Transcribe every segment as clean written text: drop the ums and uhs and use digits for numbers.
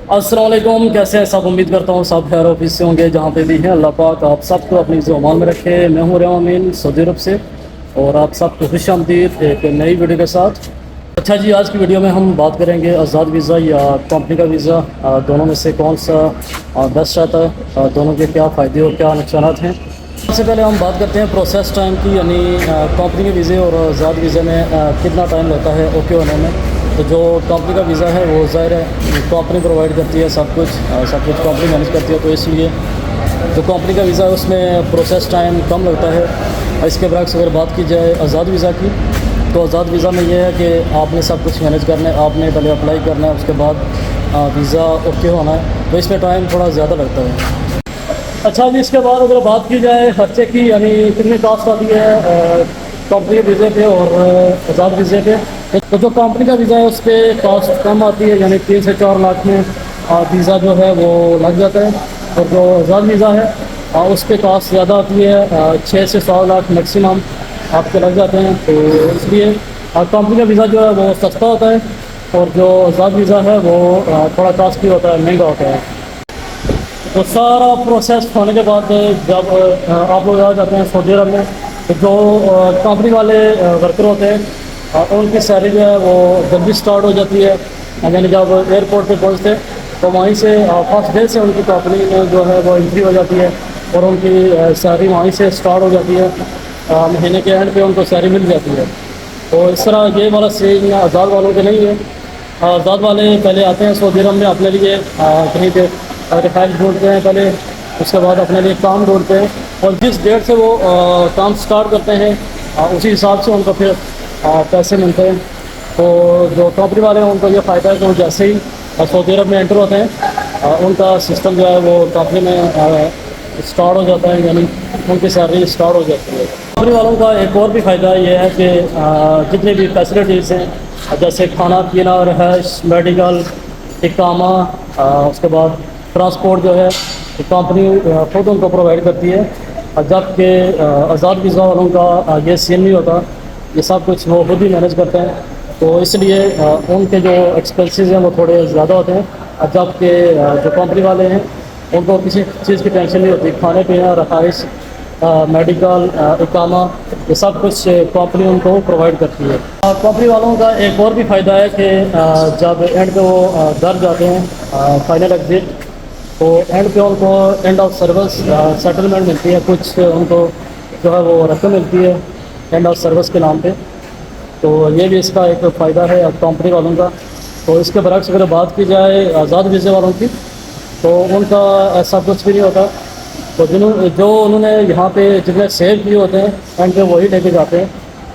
अस्सलाम वालेकुम, कैसे हैं सब। उम्मीद करता हूँ सब खैर ऑफिस से होंगे जहाँ पे भी हैं। अल्लाह पाक आप सबको अपनी ज़ुबान में रखे। मैं हूँ रेवा अमीन सऊदी अरब से और आप सबको खुश आमदीद एक नई वीडियो के साथ। अच्छा जी, आज की वीडियो में हम बात करेंगे आज़ाद वीज़ा या कंपनी का वीज़ा, दोनों में से कौन सा बेस्ट रहता है, दोनों के क्या फ़ायदे और क्या नुकसान हैं। सबसे पहले हम बात करते हैं प्रोसेस टाइम की, यानी कंपनी के वीज़े और आज़ाद वीज़े में कितना टाइम लगता है ओके होने में। तो जो कंपनी का वीज़ा है वो ज़ाहिर है कंपनी प्रोवाइड करती है, सब कुछ कंपनी मैनेज करती है, तो इसलिए जो कंपनी का वीज़ा है उसमें प्रोसेस टाइम कम लगता है। इसके बरक्स अगर बात की जाए आज़ाद वीज़ा की, तो आज़ाद वीज़ा में ये है कि आपने सब कुछ मैनेज करना है, आपने पहले अप्लाई करना है, उसके बाद वीज़ा ओके होना है, तो इसमें टाइम थोड़ा ज़्यादा लगता है। अच्छा जी, इसके बाद अगर बात की जाए खर्चे की, यानी कितनी कास्ट आती है कंपनी के वीज़े पे और आज़ाद वीज़े पे, तो जो कंपनी का वीज़ा है उस पर कास्ट कम आती है, यानी 3 से 4 लाख में वीज़ा जो है वो लग जाता है। और जो आज़ाद वीज़ा है उस पर कास्ट ज़्यादा आती है, 6 से 7 लाख मैक्सिमम आपके लग जाते हैं। तो इसलिए कंपनी का वीज़ा जो है वो सस्ता होता है और जो आज़ाद वीज़ा है वो थोड़ा कॉस्टली होता है, महंगा होता है। तो सारा प्रोसेस होने के बाद जब आप लोग आ जाते हैं सऊदी अरब में, तो जो कंपनी वाले वर्कर होते हैं उनकी सैलरी जो है वो जल्दी स्टार्ट हो जाती है। यानी जब एयरपोर्ट पे पहुंचते तो वहीं से फर्स्ट डे से उनकी कंपनी में जो है वो एंट्री हो जाती है और उनकी सैलरी वहीं से स्टार्ट हो जाती है। महीने के एंड पे उनको सैलरी मिल जाती है। तो इस तरह ये वाला सीन आज़ाद वालों के नहीं है। आज़ाद वाले पहले आते हैं सऊदी अरब में अपने लिए कहीं पे रिफाइल ढूंढते हैं पहले, उसके बाद अपने लिए काम ढूंढते हैं और जिस डेट से वो काम स्टार्ट करते हैं उसी हिसाब से उनको फिर पैसे मिलते हैं। तो जो कंपनी वाले हैं उनको ये फ़ायदा है कि वो जैसे ही सऊदी अरब में एंटर होते हैं उनका सिस्टम जो है वो कंपनी में स्टार्ट हो जाता है, यानी उनकी सैलरी स्टार्ट हो जाती है। कंपनी वालों का एक और भी फ़ायदा ये है कि जितनी भी फैसिलिटीज़ हैं जैसे खाना पीना, रहायश, मेडिकल, इकामा, उसके बाद ट्रांसपोर्ट जो है कंपनी खुद उनको प्रोवाइड करती है। जबकि आज़ाद वीज़ा वालों का ये सीन नहीं होता, ये सब कुछ वो खुद ही मैनेज करते हैं। तो इसलिए उनके जो एक्सपेंसेस हैं वो थोड़े ज़्यादा होते हैं, जबकि जो कंपनी वाले हैं उनको किसी चीज़ की टेंशन नहीं होती। खाने पीना, रहाइश, मेडिकल, इकामा, ये सब कुछ कंपनी उनको प्रोवाइड करती है। कंपनी वालों का एक और भी फ़ायदा है कि जब एंड पे वो घर जाते हैं फाइनल एग्जिट, तो एंड पे उनको एंड ऑफ सर्विस सेटलमेंट मिलती है, कुछ उनको जो है वो रकम मिलती है एंड ऑफ सर्विस के नाम पे। तो ये भी इसका एक फ़ायदा है कंपनी वालों का। तो इसके बरक्स अगर बात की जाए आज़ाद वीज़े वालों की, तो उनका ऐसा कुछ भी नहीं होता। तो जो उन्होंने यहाँ पे जितने सेव किए होते हैं एंड पे वही लेके जाते हैं,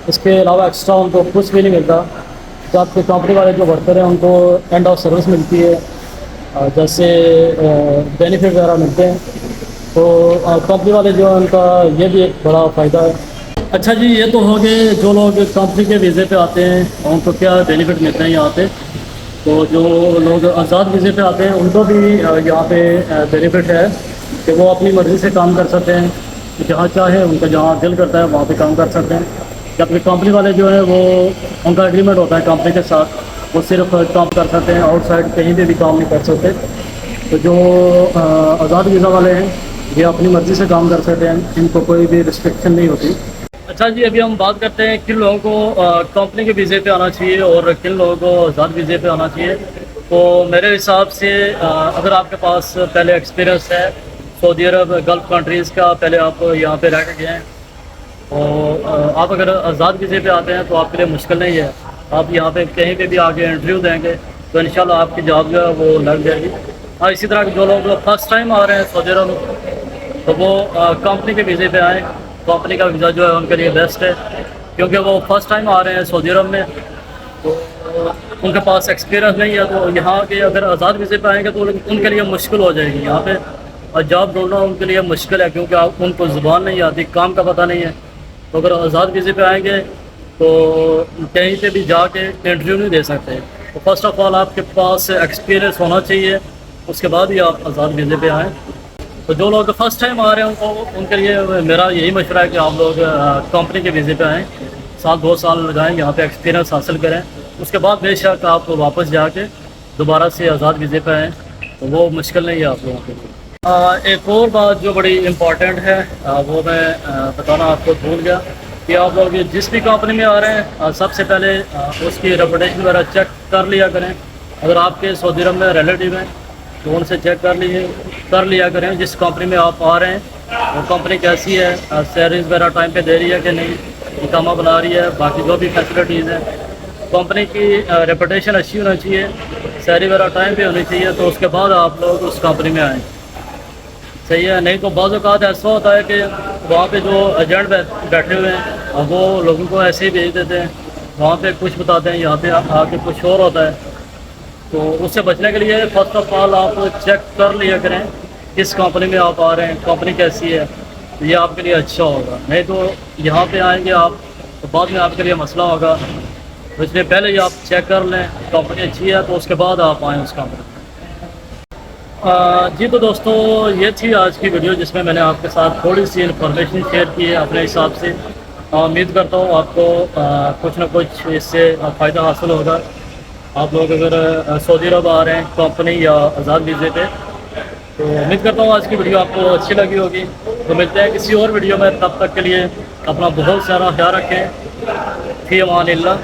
इसके अलावा एक्स्ट्रा उनको कुछ भी नहीं मिलता। जबकि कंपनी वाले जो वर्कर हैं उनको एंड ऑफ सर्विस मिलती है, जैसे बेनिफिट वगैरह मिलते हैं। तो कंपनी वाले जो हैं उनका ये भी एक बड़ा फ़ायदा है। अच्छा जी, ये तो हो गए जो लोग कंपनी के वीज़े पे आते हैं उनको क्या बेनिफिट मिलते हैं यहाँ पे। तो जो लोग आज़ाद वीज़े पे आते हैं उनको भी यहाँ पे बेनिफिट है कि वो अपनी मर्ज़ी से काम कर सकते हैं, जहाँ चाहे उनका जहाँ दिल करता है वहाँ पे काम कर सकते हैं। जबकि कंपनी वाले जो है वो उनका एग्रीमेंट होता है कंपनी के साथ, वो सिर्फ काम कर सकते हैं, आउटसाइड कहीं भी काम नहीं कर सकते। तो जो आज़ाद वीज़ा वाले हैं ये अपनी मर्ज़ी से काम कर सकते हैं, इनको कोई भी रिस्ट्रिक्शन नहीं होती। अच्छा जी, अभी हम बात करते हैं किन लोगों को कंपनी के वीज़े पे आना चाहिए और किन लोगों को आज़ाद वीज़े पे आना चाहिए। तो मेरे हिसाब से अगर आपके पास पहले एक्सपीरियंस है सऊदी अरब, गल्फ़ कंट्रीज़ का, पहले आप यहाँ पे रह के गए हैं, और आप अगर आज़ाद वीज़े पे आते हैं तो आपके लिए मुश्किल नहीं है। आप यहाँ पे कहीं पे भी आके इंटरव्यू देंगे तो इंशाल्लाह आपकी जॉब जो है वो लग जाएगी। और इसी तरह जो लोग फर्स्ट टाइम आ रहे हैं सऊदी अरब, तो वो कंपनी के वीज़े पे आएँ। कंपनी का वीज़ा जो है उनके लिए बेस्ट है, क्योंकि वो फर्स्ट टाइम आ रहे हैं सऊदी अरब में, तो उनके पास एक्सपीरियंस नहीं है। तो यहाँ के अगर आज़ाद वीज़े पे आएंगे तो उनके लिए मुश्किल हो जाएगी यहाँ पे, और जॉब ढूंढना उनके लिए मुश्किल है, क्योंकि उनको ज़ुबान नहीं आती, काम का पता नहीं है। तो अगर आज़ाद वीज़े पे आएंगे तो कहीं पे भी जाके इंटरव्यू नहीं दे सकते। तो फर्स्ट ऑफ़ ऑल आपके पास एक्सपीरियंस होना चाहिए, उसके बाद ही आप आज़ाद वीज़े पे आएँ। तो जो लोग फर्स्ट टाइम आ रहे हैं उनके लिए मेरा यही मशवरा है कि आप लोग कंपनी के वीज़े पे आएँ, 2 साल लगाएँ, यहाँ पे एक्सपीरियंस हासिल करें, उसके बाद बेशक आप वापस जाके दोबारा से आज़ाद वीज़े पे आएँ। تو وہ مشکل نہیں ہے آپ لوگوں کے لیے۔ ایک اور بات جو بڑی امپورٹنٹ ہے وہ میں بتانا آپ کو بھول گیا کہ آپ لوگ جس بھی کمپنی میں آ رہے ہیں سب سے پہلے اس کی ریپوٹیشن وغیرہ چیک کر لیا کریں۔ اگر آپ کے سعودی عرب میں ریلیٹیو ہیں تو ان سے چیک کر لیا کریں جس کمپنی میں آپ آ رہے ہیں وہ کمپنی کیسی ہے، سیلریز وغیرہ ٹائم پہ دے رہی ہے کہ نہیں، اقامہ بنا رہی ہے، باقی جو بھی فیسلٹیز ہیں۔ کمپنی کی ریپوٹیشن اچھی ہونا چاہیے، سیلری وغیرہ ٹائم پہ ہونی چاہیے، تو اس کے بعد آپ لوگ اس کمپنی میں آئیں، صحیح ہے۔ نہیں تو بعض اوقات ایسا ہوتا ہے کہ وہاں پہ جو ایجنٹ بیٹھے ہوئے ہیں وہ لوگوں کو ایسے ہی بھیج دیتے ہیں، وہاں پہ کچھ بتاتے ہیں، یہاں پہ آ کے کچھ اور ہوتا ہے۔ تو اس سے بچنے کے لیے فرسٹ آف آل آپ چیک کر لیا کریں کس کمپنی میں آپ آ رہے ہیں، کمپنی کیسی ہے، یہ آپ کے لیے اچھا ہوگا۔ نہیں تو یہاں پہ آئیں گے آپ تو بعد میں آپ کے لیے مسئلہ ہوگا، تو اس لیے پہلے ہی آپ چیک کر لیں کمپنی اچھی ہے تو اس کے بعد آپ آئیں اس کمپنی میں۔ جی تو دوستو یہ تھی آج کی ویڈیو جس میں نے آپ کے ساتھ تھوڑی سی انفارمیشن شیئر کی ہے اپنے حساب سے۔ امید کرتا ہوں آپ کو کچھ نہ کچھ اس سے فائدہ حاصل ہوگا۔ آپ لوگ اگر سعودی عرب آ رہے ہیں کمپنی یا آزاد ویزے پہ، تو امید کرتا ہوں آج کی ویڈیو آپ کو اچھی لگی ہوگی۔ تو ملتے ہیں کسی اور ویڈیو میں، تب تک کے لیے اپنا بہت سارا خیال رکھیں۔ فی امان اللہ۔